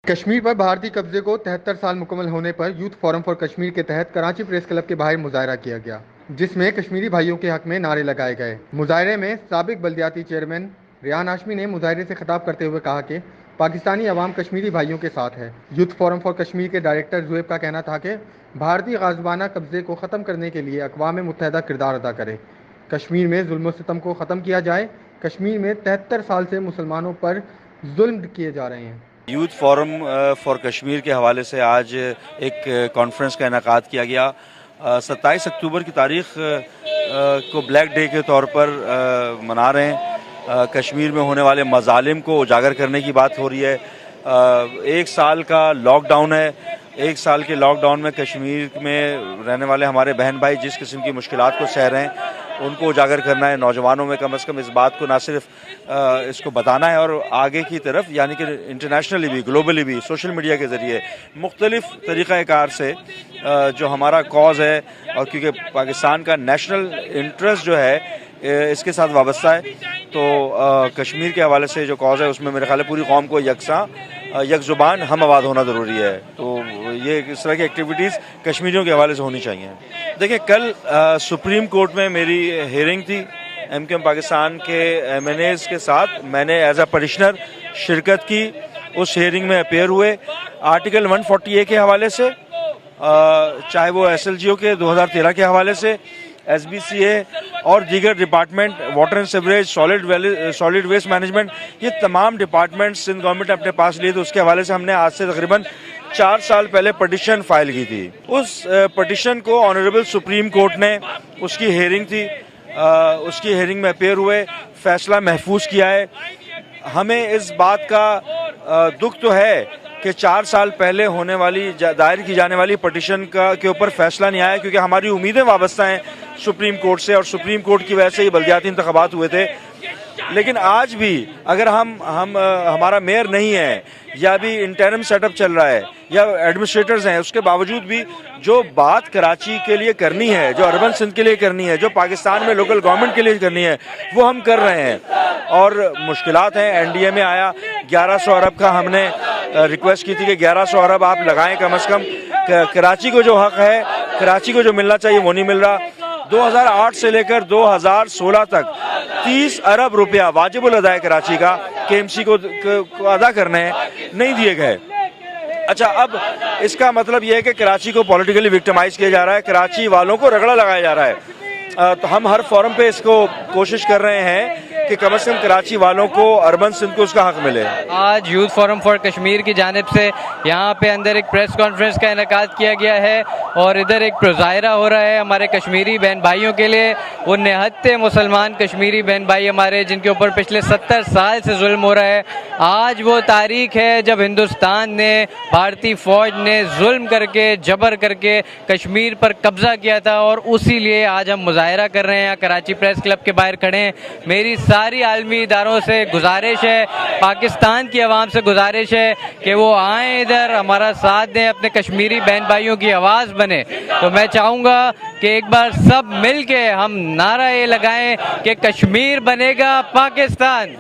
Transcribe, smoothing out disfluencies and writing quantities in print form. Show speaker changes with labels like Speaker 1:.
Speaker 1: کشمیر پر بھارتی قبضے کو 73 سال مکمل ہونے پر یوتھ فورم فار کشمیر کے تحت کراچی پریس کلب کے باہر مظاہرہ کیا گیا، جس میں کشمیری بھائیوں کے حق میں نعرے لگائے گئے۔ مظاہرے میں سابق بلدیاتی چیئرمین ریان ہاشمی نے مظاہرے سے خطاب کرتے ہوئے کہا کہ پاکستانی عوام کشمیری بھائیوں کے ساتھ ہے۔ یوتھ فورم فار کشمیر کے ڈائریکٹر زویب کا کہنا تھا کہ بھارتی غاصبانہ قبضے کو ختم کرنے کے لیے اقوام متحدہ کردار ادا کرے، کشمیر میں ظلم و ستم کو ختم کیا جائے۔ کشمیر میں 73 سال سے مسلمانوں پر ظلم کیے جا رہے ہیں۔
Speaker 2: یوتھ فورم فار کشمیر کے حوالے سے آج ایک کانفرنس کا انعقاد کیا گیا۔ 27 اکتوبر کی تاریخ کو بلیک ڈے کے طور پر منا رہے ہیں۔ کشمیر میں ہونے والے مظالم کو اجاگر کرنے کی بات ہو رہی ہے۔ 1 سال کا لاک ڈاؤن ہے۔ 1 سال کے لاک ڈاؤن میں کشمیر میں رہنے والے ہمارے بہن بھائی جس قسم کی مشکلات کو سہ رہے ہیں ان کو اجاگر کرنا ہے۔ نوجوانوں میں کم از کم اس بات کو نہ صرف اس کو بتانا ہے اور آگے کی طرف یعنی کہ انٹرنیشنلی بھی گلوبلی بھی سوشل میڈیا کے ذریعے مختلف طریقہ کار سے جو ہمارا کاز ہے، اور کیونکہ پاکستان کا نیشنل انٹرسٹ جو ہے اس کے ساتھ وابستہ ہے، تو کشمیر کے حوالے سے جو کاز ہے اس میں میرے خیال ہے پوری قوم کو یکساں یک زبان ہم آواز ہونا ضروری ہے۔ تو یہ اس طرح کی ایکٹیویٹیز کشمیریوں کے حوالے سے ہونی چاہیے۔ دیکھیں، کل سپریم کورٹ میں میری ہیئرنگ تھی ایم کیو ایم پاکستان کے ایم این ایز کے ساتھ۔ میں نے ایز اے پٹیشنر شرکت کی، اس ہیئرنگ میں اپیئر ہوئے آرٹیکل 140A کے حوالے سے، چاہے وہ ایس ایل جی او کے 2013 کے حوالے سے، ایس بی سی اے اور دیگر department, water and sewerage, solid waste management, یہ تمام ڈپارٹمنٹ سندھ گورنمنٹ نے اپنے پاس لیے تھے۔ اس کے حوالے سے ہم نے آج سے تقریباً 4 سال پہلے پٹیشن فائل کی تھی۔ اس پٹیشن کو آنریبل سپریم کورٹ نے، اس کی ہیئرنگ تھی، اس کی ہیئرنگ میں اپیئر ہوئے، فیصلہ محفوظ کیا ہے۔ ہمیں اس بات کا دکھ تو ہے کہ 4 سال پہلے ہونے والی دائر کی جانے والی پٹیشن کے اوپر فیصلہ نہیں آیا، کیونکہ ہماری امیدیں وابستہ ہیں سپریم کورٹ سے، اور سپریم کورٹ کی وجہ سے یہ بلدیاتی انتخابات ہوئے تھے۔ لیکن آج بھی اگر ہمارا میئر نہیں ہے یا بھی انٹرم سیٹ اپ چل رہا ہے یا ایڈمنسٹریٹرز ہیں، اس کے باوجود بھی جو بات کراچی کے لیے کرنی ہے، جو اربن سندھ کے لیے کرنی ہے، جو پاکستان میں لوکل گورنمنٹ کے لیے کرنی ہے، وہ ہم کر رہے ہیں۔ اور مشکلات ہیں۔ این ڈی اے میں آیا 1100 ارب کا، ہم نے ریکویسٹ کی تھی کہ 1100 ارب آپ لگائیں کم از کم۔ کراچی کو جو حق ہے، کراچی کو جو ملنا چاہیے وہ نہیں مل رہا۔ 2008 سے لے کر 2016 تک 30 ارب روپیہ واجب الاداء کراچی کا کے ایم سی کو ادا کرنے ہیں، نہیں دیے گئے۔ اچھا، اب اس کا مطلب یہ ہے کہ کراچی کو پولیٹیکلی وکٹمائز کیا جا رہا ہے، کراچی والوں کو رگڑا لگایا جا رہا ہے۔ تو ہم ہر فورم پہ اس کو کوشش کر رہے ہیں کہ کم از کم کراچی والوں کو، اربن سندھ کو اس کا حق ملے۔
Speaker 3: آج یوتھ فورم فار کشمیر کی جانب سے یہاں پہ اندر ایک پریس کانفرنس کا انعقاد کیا گیا ہے، اور ادھر ایک مظاہرہ ہو رہا ہے ہمارے کشمیری بہن بھائیوں کے لیے۔ وہ نہتے مسلمان کشمیری بہن بھائی ہمارے جن کے اوپر پچھلے 70 سال سے ظلم ہو رہا ہے، آج وہ تاریخ ہے جب ہندوستان نے، بھارتی فوج نے ظلم کر کے، جبر کر کے کشمیر پر قبضہ کیا تھا، اور اسی لیے آج ہم مظاہرہ کر رہے ہیں، کراچی پریس کلب کے باہر کھڑے ہیں۔ میری ساری عالمی اداروں سے گزارش ہے، پاکستان کی عوام سے گزارش ہے کہ وہ آئیں ادھر، ہمارا ساتھ دیں، اپنے کشمیری بہن بھائیوں کی آواز بنے۔ تو میں چاہوں گا کہ ایک بار سب مل کے ہم نعرہ یہ لگائیں کہ کشمیر بنے گا پاکستان۔